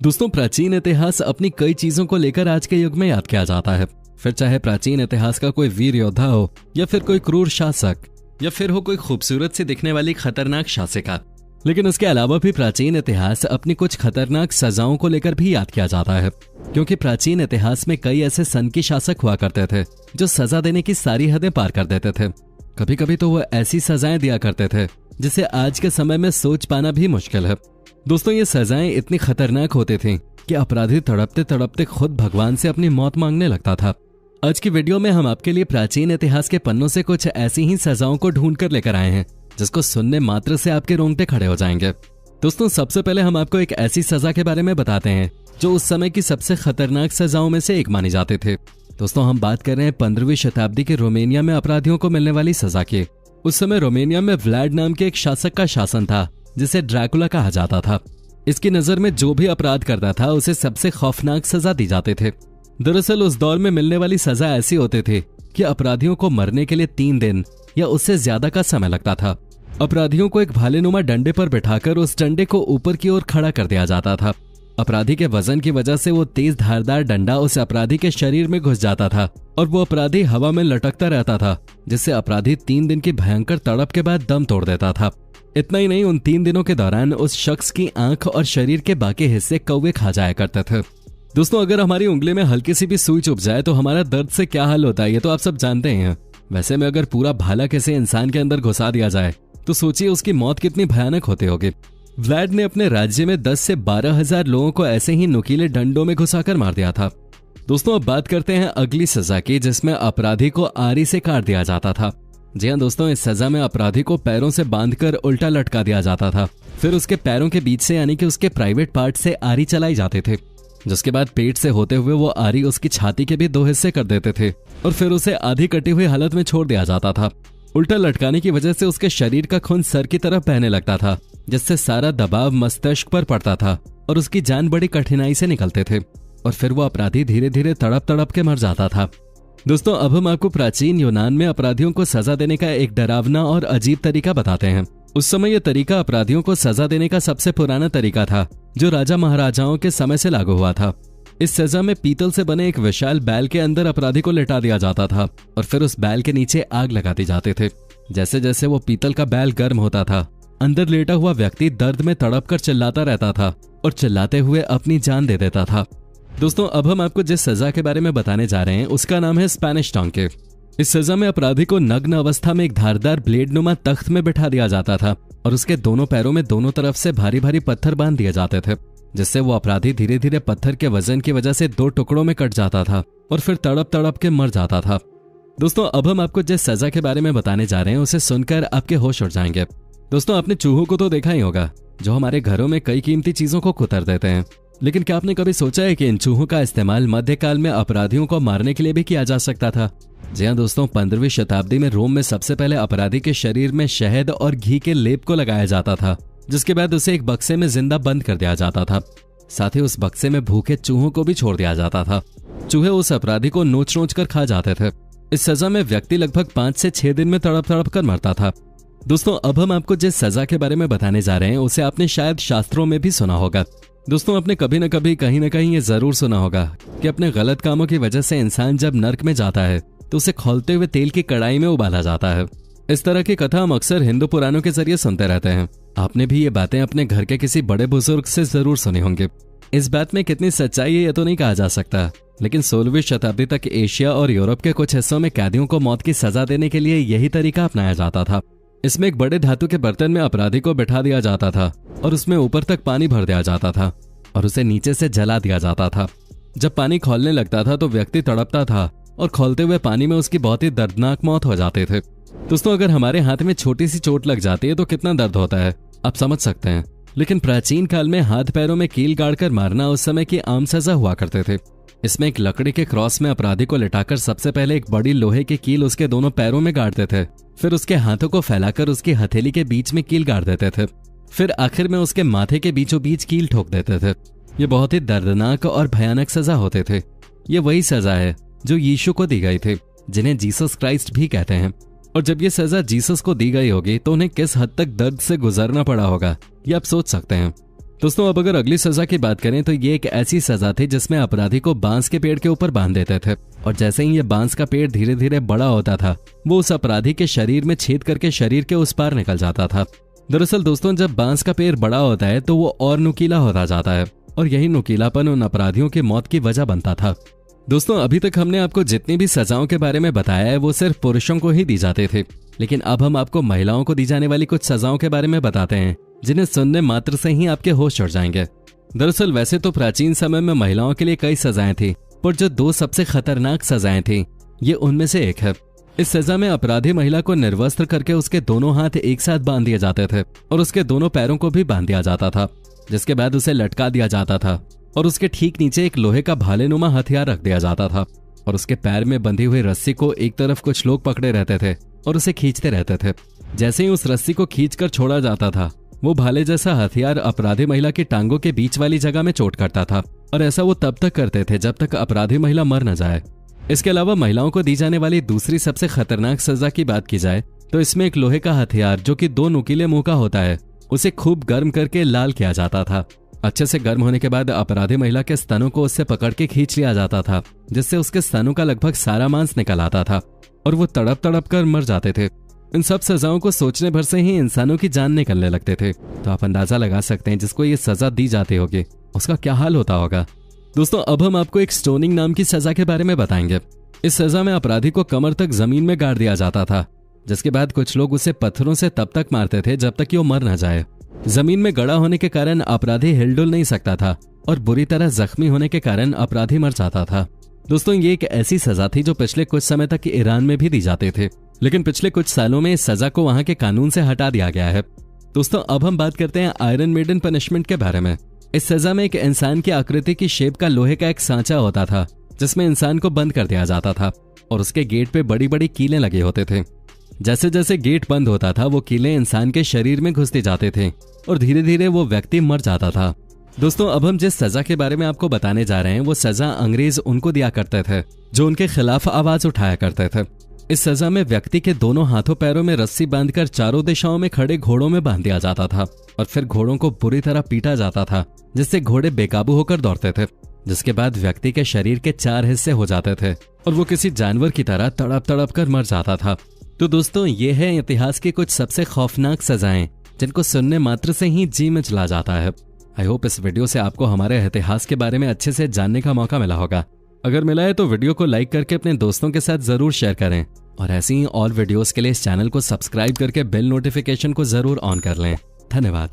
दोस्तों, प्राचीन इतिहास अपनी कई चीजों को लेकर आज के युग में याद किया जाता है। फिर चाहे प्राचीन इतिहास का कोई वीर योद्धा हो, या फिर कोई क्रूर शासक, या फिर हो कोई खूबसूरत सी दिखने वाली खतरनाक शासिका। लेकिन उसके अलावा भी प्राचीन इतिहास अपनी कुछ खतरनाक सजाओं को लेकर भी याद किया जाता है, क्योंकि प्राचीन इतिहास में कई ऐसे सनकी शासक हुआ करते थे जो सजा देने की सारी हदें पार कर देते थे। कभी कभी तो वो ऐसी सजाएं दिया करते थे जिसे आज के समय में सोच पाना भी मुश्किल है। दोस्तों, ये सजाएं इतनी खतरनाक होती थीं कि अपराधी तड़पते तड़पते खुद भगवान से अपनी मौत मांगने लगता था। आज की वीडियो में हम आपके लिए प्राचीन इतिहास के पन्नों से कुछ ऐसी ही सजाओं को ढूंढ कर लेकर आए हैं जिसको सुनने मात्र से आपके रोंगटे खड़े हो जाएंगे। दोस्तों, सबसे पहले हम आपको एक ऐसी सजा के बारे में बताते हैं जो उस समय की सबसे खतरनाक सजाओं में से एक मानी जाती थी। दोस्तों, हम बात कर रहे हैं 15वीं शताब्दी के रोमेनिया में अपराधियों को मिलने वाली सजा की। उस समय रोमेनिया में व्लाड नाम के एक शासक का शासन था जिसे ड्रैकुला कहा जाता था। इसकी नजर में जो भी अपराध करता था उसे सबसे खौफनाक सजा दी जाती थी। दरअसल उस दौर में मिलने वाली सजा ऐसी होती थी कि अपराधियों को मरने के लिए 3 दिन या उससे ज्यादा का समय लगता था। अपराधियों को एक भालेनुमा डंडे पर बिठाकर उस डंडे को ऊपर की ओर खड़ा कर दिया जाता था। अपराधी के वजन की वजह से वो तेज धारदार डंडा उस अपराधी के शरीर में घुस जाता था और वो अपराधी हवा में लटकता रहता था, जिससे अपराधी 3 दिन की भयंकर तड़प के बाद दम तोड़ देता था। इतना ही नहीं, उन 3 दिनों के दौरान उस शख्स की आंख और शरीर के बाकी हिस्से कौवे खा जाया करते थे। दोस्तों, अगर हमारी उंगली में हल्की सी भी सुई चुभ जाए तो हमारा दर्द से क्या हाल होता है ये तो आप सब जानते हैं। वैसे में अगर पूरा भाला किसी इंसान के अंदर घुसा दिया जाए तो सोचिए उसकी मौत कितनी भयानक होती होगी। व्लाड ने अपने राज्य में 10 से 12 हजार लोगों को ऐसे ही नुकीले डंडों में घुसाकर मार दिया था। दोस्तों, अब बात करते हैं अगली सजा की, जिसमें अपराधी को आरी से काट दिया जाता था। जी हाँ दोस्तों, इस सजा में अपराधी को पैरों से बांधकर उल्टा लटका दिया जाता था। फिर उसके पैरों के बीच से यानी कि उसके प्राइवेट पार्ट से आरी चलाई जाते थे, जिसके बाद पेट से होते हुए वो आरी उसकी छाती के भी 2 हिस्से कर देते थे और फिर उसे आधी कटी हुई हालत में छोड़ दिया जाता था। उल्टा लटकाने की वजह से उसके शरीर का खून सर की तरफ बहने लगता था, जिससे सारा दबाव मस्तिष्क पर पड़ता था और उसकी जान बड़ी कठिनाई से निकलते थे और फिर वो अपराधी धीरे धीरे तड़प तड़प के मर जाता था। दोस्तों, अब हम आपको प्राचीन यूनान में अपराधियों को सजा देने का एक डरावना और अजीब तरीका बताते हैं। उस समय यह तरीका अपराधियों को सजा देने का सबसे पुराना तरीका था जो राजा महाराजाओं के समय से लागू हुआ था। इस सजा में पीतल से बने एक विशाल बैल के अंदर अपराधी को लेटा दिया जाता था और फिर उस बैल के नीचे आग लगा दी जाते थे। जैसे जैसे वो पीतल का बैल गर्म होता था, अंदर लेटा हुआ व्यक्ति दर्द में तड़प कर चिल्लाता रहता था और चिल्लाते हुए अपनी जान दे देता था। दोस्तों, अब हम आपको जिस सजा के बारे में बताने जा रहे हैं उसका नाम है स्पेनिश डॉन्की। इस सजा में अपराधी को नग्न अवस्था में एक धारदार ब्लेड नुमा तख्त में बिठा दिया जाता था और उसके दोनों पैरों में दोनों तरफ से भारी भारी पत्थर बांध दिए जाते थे, जिससे वो अपराधी धीरे धीरे पत्थर के वजन की वजह से 2 टुकड़ों में कट जाता था और फिर तड़प तड़प के मर जाता था। दोस्तों, अब हम आपको जिस सजा के बारे में बताने जा रहे हैं उसे सुनकर आपके होश उड़ जाएंगे। दोस्तों, आपने चूहों को तो देखा ही होगा जो हमारे घरों में कई कीमती चीजों को कुतर देते हैं, लेकिन क्या आपने कभी सोचा है कि इन चूहों का इस्तेमाल मध्यकाल में अपराधियों को मारने के लिए भी किया जा सकता था? जी हाँ दोस्तों, 15वीं शताब्दी में रोम में सबसे पहले अपराधी के शरीर में शहद और घी के लेप को लगाया जाता था, जिसके बाद उसे एक बक्से में जिंदा बंद कर दिया जाता था। साथ ही उस बक्से में भूखे चूहों को भी छोड़ दिया जाता था। चूहे उस अपराधी को नोच नोच कर खा जाते थे। इस सजा में व्यक्ति लगभग 5 से 6 दिन में तड़प तड़प कर मरता था। दोस्तों, अब हम आपको जिस सजा के बारे में बताने जा रहे हैं उसे आपने शायद शास्त्रों में भी सुना होगा। दोस्तों, आपने कभी न कभी कहीं न कहीं ये जरूर सुना होगा कि अपने गलत कामों की वजह से इंसान जब नर्क में जाता है तो उसे खौलते हुए तेल की कड़ाई में उबाला जाता है। इस तरह की कथा हम अक्सर हिंदू पुराणों के जरिए सुनते रहते हैं। आपने भी ये बातें अपने घर के किसी बड़े बुजुर्ग से जरूर सुनी होंगी। इस बात में कितनी सच्चाई है ये तो नहीं कहा जा सकता, लेकिन 16वीं शताब्दी तक एशिया और यूरोप के कुछ हिस्सों में कैदियों को मौत की सजा देने के लिए यही तरीका अपनाया जाता था। इसमें एक बड़े धातु के बर्तन में अपराधी को बिठा दिया जाता था और उसमें ऊपर तक पानी भर दिया जाता था और उसे नीचे से जला दिया जाता था। जब पानी खौलने लगता था तो व्यक्ति तड़पता था और खौलते हुए पानी में उसकी बहुत ही दर्दनाक मौत हो जाते थे। दोस्तों, अगर हमारे हाथ में छोटी सी चोट लग जाती है तो कितना दर्द होता है आप समझ सकते हैं, लेकिन प्राचीन काल में हाथ पैरों में कील गाड़कर मारना उस समय की आम सजा हुआ करते थे। इसमें एक लकड़ी के क्रॉस में अपराधी को लिटाकर सबसे पहले एक बड़ी लोहे की कील उसके दोनों पैरों में गाड़ते थे, फिर उसके हाथों को फैलाकर उसकी हथेली के बीच में कील गाड़ देते थे, फिर आखिर में उसके माथे के बीचों बीच कील ठोक देते थे। ये बहुत ही दर्दनाक और भयानक सजा होते थे। ये वही सजा है जो यीशु को दी गई थी, जिन्हें जीसस क्राइस्ट भी कहते हैं। और जब ये सजा जीसस को दी गई होगी तो उन्हें किस हद तक दर्द से गुजरना पड़ा होगा ये आप सोच सकते हैं। दोस्तों अब अगर अगली सजा की बात करें तो ये एक ऐसी सजा थी जिसमें अपराधी को बांस के पेड़ के ऊपर बांध देते थे और जैसे ही ये बांस का पेड़ धीरे धीरे बड़ा होता था वो उस अपराधी के शरीर में छेद करके शरीर के उस पार निकल जाता था। दरअसल दोस्तों जब बांस का पेड़ बड़ा होता है तो वो और नुकीला होता जाता है और यही नुकीलापन उन अपराधियों की मौत की वजह बनता था। दोस्तों अभी तक हमने आपको जितनी भी सजाओं के बारे में बताया है वो सिर्फ पुरुषों को ही दी जाते थे, लेकिन अब हम आपको महिलाओं को दी जाने वाली कुछ सजाओं के बारे में बताते हैं जिन्हें सुनने मात्र से ही आपके होश उड़ जाएंगे। दरअसल वैसे तो प्राचीन समय में महिलाओं के लिए कई सजाएं थी, पर जो 2 सबसे खतरनाक सजाएं थी ये उनमें से एक है। इस सजा में अपराधी महिला को निर्वस्त्र करके उसके दोनों हाथ एक साथ बांध दिए जाते थे और उसके दोनों पैरों को भी बांध दिया जाता था, जिसके बाद उसे लटका दिया जाता था और उसके ठीक नीचे एक लोहे का भालेनुमा हथियार रख दिया जाता था और उसके पैर में बंधी हुई रस्सी को एक तरफ कुछ लोग पकड़े रहते थे और उसे खींचते रहते थे। जैसे ही उस रस्सी को खींचकर छोड़ा जाता था वो भाले जैसा हथियार अपराधी महिला की टांगों के बीच वाली जगह में चोट करता था और ऐसा वो तब तक करते थे जब तक अपराधी महिला मर न जाए। इसके अलावा महिलाओं को दी जाने वाली दूसरी सबसे खतरनाक सजा की बात की जाए तो इसमें एक लोहे का हथियार जो कि 2 नुकीले मुंह का होता है उसे खूब गर्म करके लाल किया जाता था। अच्छे से गर्म होने के बाद अपराधी महिला के स्तनों को उससे पकड़ के खींच लिया जाता था, जिससे उसके स्तनों का लगभग सारा मांस निकल आता था और वो तड़प तड़प कर मर जाते थे। इन सब सजाओं को सोचने भर से ही इंसानों की जान निकलने लगते थे, तो आप अंदाजा लगा सकते हैं जिसको ये सजा दी जाती होगी उसका क्या हाल होता होगा। दोस्तों अब हम आपको एक स्टोनिंग नाम की सजा के बारे में बताएंगे। इस सजा में अपराधी को कमर तक जमीन में गाड़ दिया जाता था, जिसके बाद कुछ लोग उसे पत्थरों से तब तक मारते थे जब तक कि वो मर न जाए। जमीन में गड़ा होने के कारण अपराधी हिलडुल नहीं सकता था और बुरी तरह जख्मी होने के कारण अपराधी मर जाता था। दोस्तों ये एक ऐसी सजा थी जो पिछले कुछ समय तक ईरान में भी दी जाते थे, लेकिन पिछले कुछ सालों में इस सजा को वहां के कानून से हटा दिया गया है। दोस्तों अब हम बात करते हैं आयरन मेडन पनिशमेंट के बारे में। इस सजा में एक इंसान की आकृति की शेप का लोहे का एक सांचा होता था जिसमें इंसान को बंद कर दिया जाता था और उसके गेट पे बड़ी बड़ी कीलें लगे होते थे। जैसे जैसे गेट बंद होता था वो कीलें इंसान के शरीर में घुसते जाते थे और धीरे धीरे वो व्यक्ति मर जाता था। दोस्तों अब हम जिस सजा के बारे में आपको बताने जा रहे हैं वो सजा अंग्रेज उनको दिया करते थे जो उनके खिलाफ आवाज उठाया करते थे। इस सजा में व्यक्ति के दोनों हाथों पैरों में रस्सी बांधकर चारों दिशाओं में खड़े घोड़ों में बांध दिया जाता था और फिर घोड़ों को बुरी तरह पीटा जाता था जिससे घोड़े बेकाबू होकर दौड़ते थे, जिसके बाद व्यक्ति के शरीर के 4 हिस्से हो जाते थे और वो किसी जानवर की तरह तड़प तड़प कर मर जाता था। तो दोस्तों ये है इतिहास की कुछ सबसे खौफनाक सजाएं जिनको सुनने मात्र से ही जी में चला जाता है। आई होप इस वीडियो से आपको हमारे इतिहास के बारे में अच्छे से जानने का मौका मिला होगा। अगर मिला है तो वीडियो को लाइक करके अपने दोस्तों के साथ जरूर शेयर करें और ऐसी ही और वीडियोस के लिए इस चैनल को सब्सक्राइब करके बेल नोटिफिकेशन को जरूर ऑन कर लें। धन्यवाद।